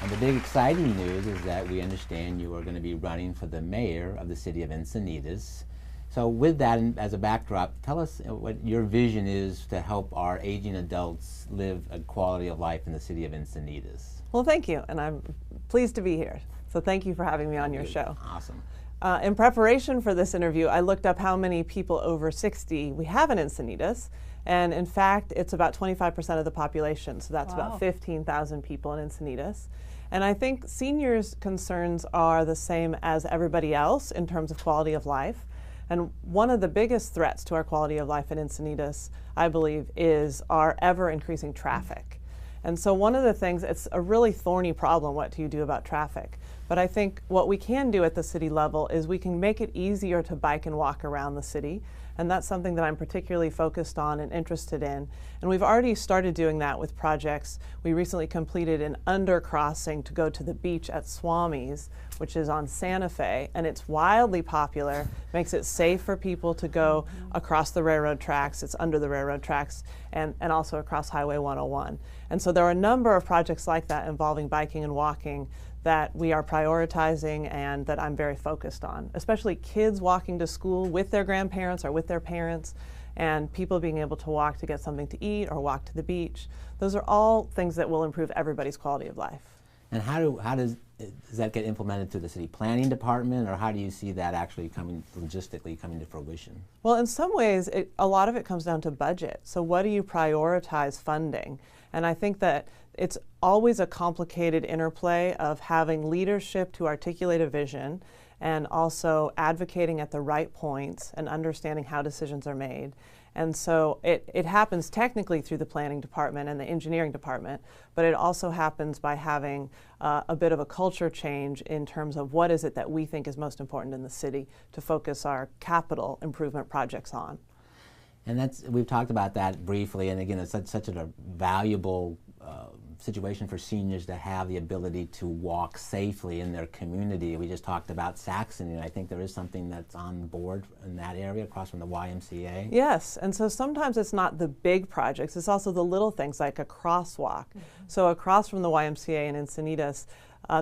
And the big exciting news is that we understand you are going to be running for the mayor of the city of Encinitas. So with that as a backdrop, tell us what your vision is to help our aging adults live a quality of life in the city of Encinitas. Well, thank you, and I'm pleased to be here. So thank you for having me on your show. Awesome. In preparation for this interview, I looked up how many people over 60 we have in Encinitas, and in fact, it's about 25% of the population, so that's about 15,000 people in Encinitas. And I think seniors' concerns are the same as everybody else in terms of quality of life. And one of the biggest threats to our quality of life in Encinitas, I believe, is our ever-increasing traffic. And so one of the things, it's a really thorny problem, what do you do about traffic? But I think what we can do at the city level is we can make it easier to bike and walk around the city. And that's something that I'm particularly focused on and interested in. And we've already started doing that with projects. We recently completed an undercrossing to go to the beach at Swami's, which is on Santa Fe, and it's wildly popular, makes it safe for people to go across the railroad tracks, it's under the railroad tracks, and also across Highway 101. And so there are a number of projects like that involving biking and walking that we are prioritizing and that I'm very focused on, especially kids walking to school with their grandparents or with their parents, and people being able to walk to get something to eat or walk to the beach. Those are all things that will improve everybody's quality of life. And does that get implemented through the city planning department, or how do you see that actually logistically coming to fruition? Well, in some ways, a lot of it comes down to budget. So what do you prioritize funding? And I think that it's always a complicated interplay of having leadership to articulate a vision and also advocating at the right points and understanding how decisions are made. And so it happens technically through the planning department and the engineering department, but it also happens by having a bit of a culture change in terms of what is it that we think is most important in the city to focus our capital improvement projects on. And we've talked about that briefly, and again, it's such a valuable situation for seniors to have the ability to walk safely in their community. We just talked about Saxony, and I think there is something that's on board in that area across from the YMCA. Yes, and so sometimes it's not the big projects, it's also the little things like a crosswalk. So across from the YMCA in Encinitas,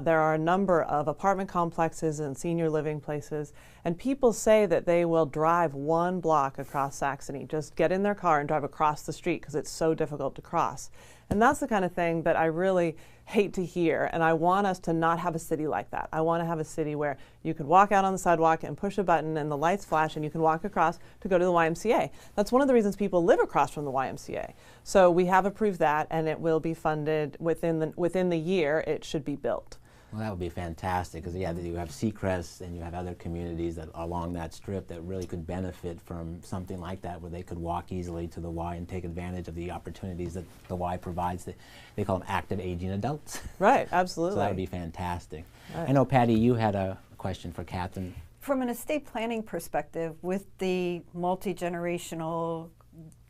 there are a number of apartment complexes and senior living places, and people say that they will drive 1 block across Saxony, just get in their car and drive across the street because it's so difficult to cross. And that's the kind of thing that I really hate to hear, and I want us to not have a city like that. I want to have a city where you can walk out on the sidewalk and push a button and the lights flash and you can walk across to go to the YMCA. That's one of the reasons people live across from the YMCA. So we have approved that, and it will be funded within the year. It should be built. Well, that would be fantastic, because yeah, you have Seacrest and you have other communities that along that strip that really could benefit from something like that, where they could walk easily to the Y and take advantage of the opportunities that the Y provides. They call them active aging adults. Right, absolutely. So that would be fantastic. Right. I know, Patty, you had a question for Catherine. From an estate planning perspective, with the multi-generational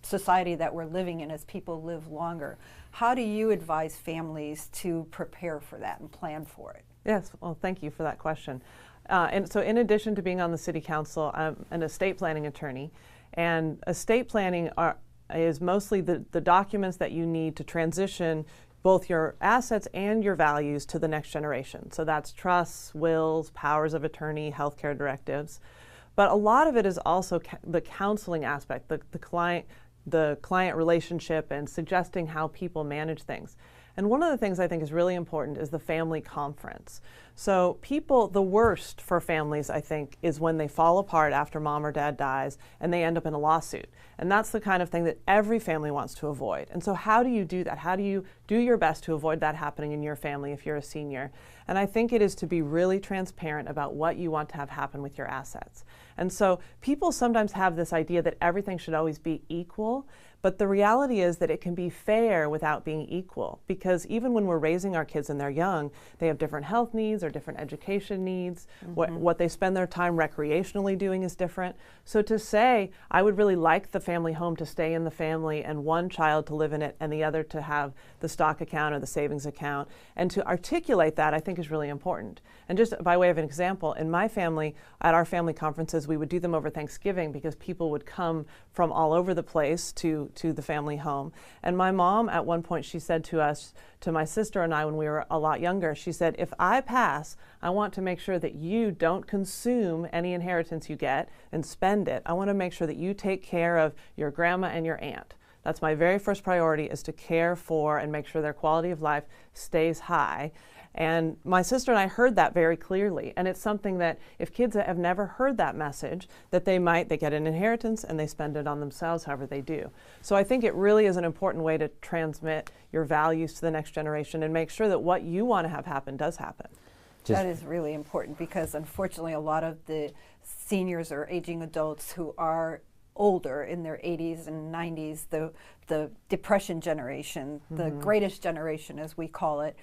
society that we're living in as people live longer, how do you advise families to prepare for that and plan for it? Yes, well, thank you for that question. And so in addition to being on the City Council, I'm an estate planning attorney, and estate planning is mostly the documents that you need to transition both your assets and your values to the next generation. So that's trusts, wills, powers of attorney, healthcare directives. But a lot of it is also the counseling aspect, the client relationship, and suggesting how people manage things. And one of the things I think is really important is the family conference. So the worst for families, I think, is when they fall apart after mom or dad dies and they end up in a lawsuit. And that's the kind of thing that every family wants to avoid. And so how do you do that? How do you do your best to avoid that happening in your family if you're a senior? And I think it is to be really transparent about what you want to have happen with your assets. And so people sometimes have this idea that everything should always be equal, but the reality is that it can be fair without being equal, because even when we're raising our kids and they're young, they have different health needs or different education needs. What they spend their time recreationally doing is different. So to say, I would really like the family home to stay in the family and one child to live in it and the other to have the stock account or the savings account, and to articulate that, I think is really important. And just by way of an example, in my family, at our family conferences, we would do them over Thanksgiving because people would come from all over the place to the family home. And my mom, at one point, she said to us, to my sister and I when we were a lot younger, she said, if I pass, I want to make sure that you don't consume any inheritance you get and spend it. I want to make sure that you take care of your grandma and your aunt. That's my very first priority, is to care for and make sure their quality of life stays high. And my sister and I heard that very clearly. And it's something that if kids have never heard that message, that they get an inheritance and they spend it on themselves however they do. So I think it really is an important way to transmit your values to the next generation and make sure that what you want to have happen does happen. That is really important, because unfortunately a lot of the seniors or aging adults who are older, in their 80s and 90s, the Depression generation, the greatest generation as we call it,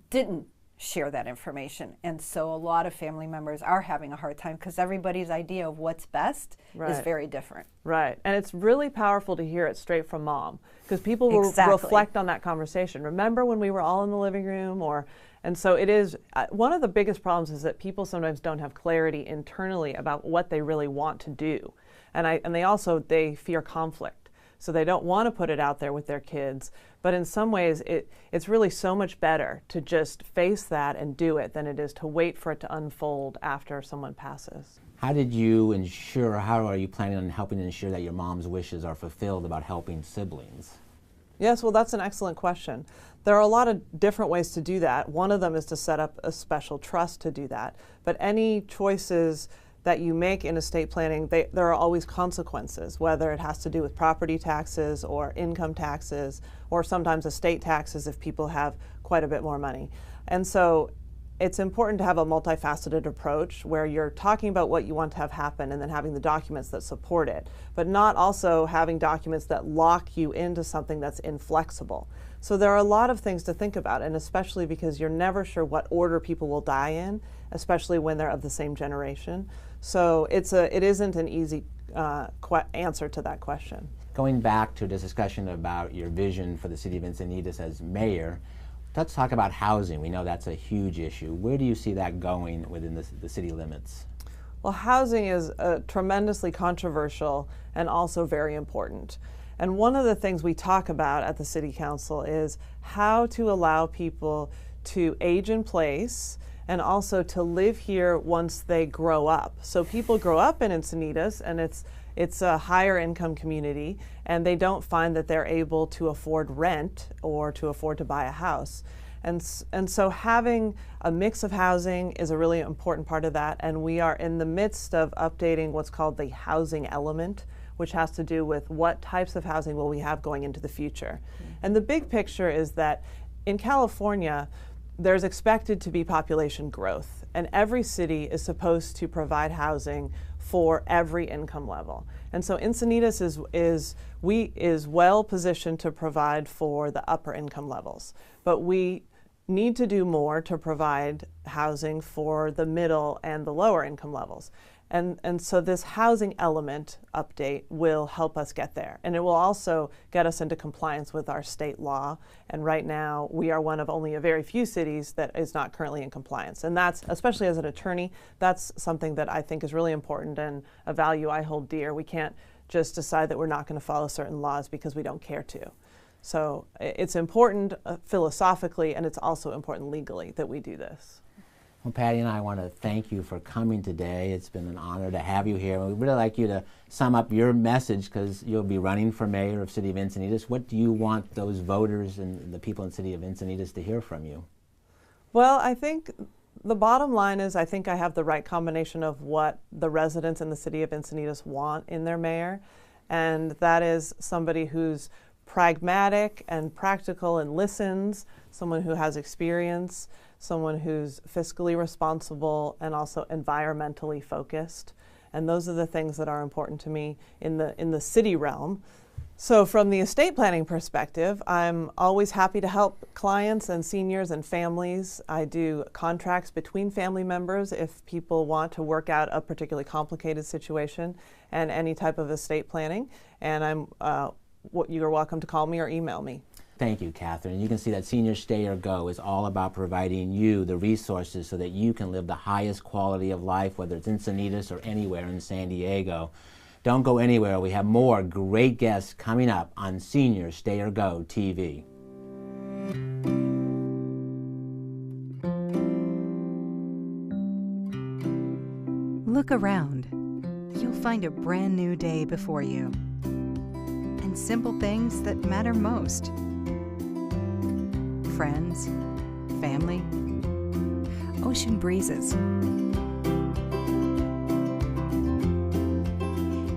didn't share that information. And so a lot of family members are having a hard time because everybody's idea of what's best is very different. Right. And it's really powerful to hear it straight from mom, because people will reflect on that conversation. Remember when we were all in the living room? And so it is, one of the biggest problems is that people sometimes don't have clarity internally about what they really want to do. And they fear conflict. So they don't want to put it out there with their kids. But in some ways, it's really so much better to just face that and do it than it is to wait for it to unfold after someone passes. How are you planning on helping to ensure that your mom's wishes are fulfilled about helping siblings? Yes, well, that's an excellent question. There are a lot of different ways to do that. One of them is to set up a special trust to do that. But any choices that you make in estate planning, there are always consequences, whether it has to do with property taxes or income taxes, or sometimes estate taxes if people have quite a bit more money. And so it's important to have a multifaceted approach where you're talking about what you want to have happen and then having the documents that support it, but not also having documents that lock you into something that's inflexible. So there are a lot of things to think about, and especially because you're never sure what order people will die in, especially when they're of the same generation. So it isn't an easy answer to that question. Going back to this discussion about your vision for the city of Encinitas as mayor, let's talk about housing. We know that's a huge issue. Where do you see that going within the city limits? Well, housing is tremendously controversial and also very important. And one of the things we talk about at the City Council is how to allow people to age in place and also to live here once they grow up. So people grow up in Encinitas, and it's a higher income community, and they don't find that they're able to afford rent or to afford to buy a house. And so having a mix of housing is a really important part of that, and we are in the midst of updating what's called the housing element, which has to do with what types of housing will we have going into the future. And the big picture is that in California, there's expected to be population growth, and every city is supposed to provide housing for every income level. And so Encinitas is well positioned to provide for the upper income levels, but we need to do more to provide housing for the middle and the lower income levels. And so this housing element update will help us get there. And it will also get us into compliance with our state law. And right now, we are one of only a very few cities that is not currently in compliance. And that's, especially as an attorney, that's something that I think is really important and a value I hold dear. We can't just decide that we're not going to follow certain laws because we don't care to. So it's important philosophically, and it's also important legally that we do this. Well, Patty and I want to thank you for coming today. It's been an honor to have you here. We'd really like you to sum up your message, because you'll be running for mayor of City of Encinitas. What do you want those voters and the people in the City of Encinitas to hear from you? Well, I think the bottom line is I think I have the right combination of what the residents in the City of Encinitas want in their mayor, and that is somebody who's pragmatic and practical and listens, someone who has experience, someone who's fiscally responsible and also environmentally focused. And those are the things that are important to me in the city realm. So from the estate planning perspective, I'm always happy to help clients and seniors and families. I do contracts between family members if people want to work out a particularly complicated situation, and any type of estate planning. And you're welcome to call me or email me. Thank you, Catherine. You can see that Senior Stay or Go is all about providing you the resources so that you can live the highest quality of life, whether it's Encinitas or anywhere in San Diego. Don't go anywhere. We have more great guests coming up on Senior Stay or Go TV. Look around. You'll find a brand new day before you. And simple things that matter most. Friends, family, ocean breezes.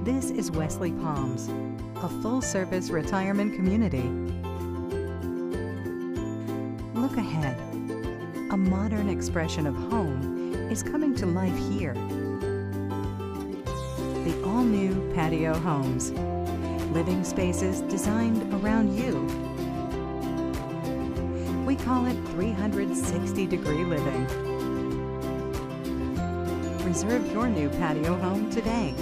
This is Wesley Palms, a full-service retirement community. Look ahead. A modern expression of home is coming to life here. The all-new patio homes, living spaces designed around you. We call it 360-degree living. Reserve your new patio home today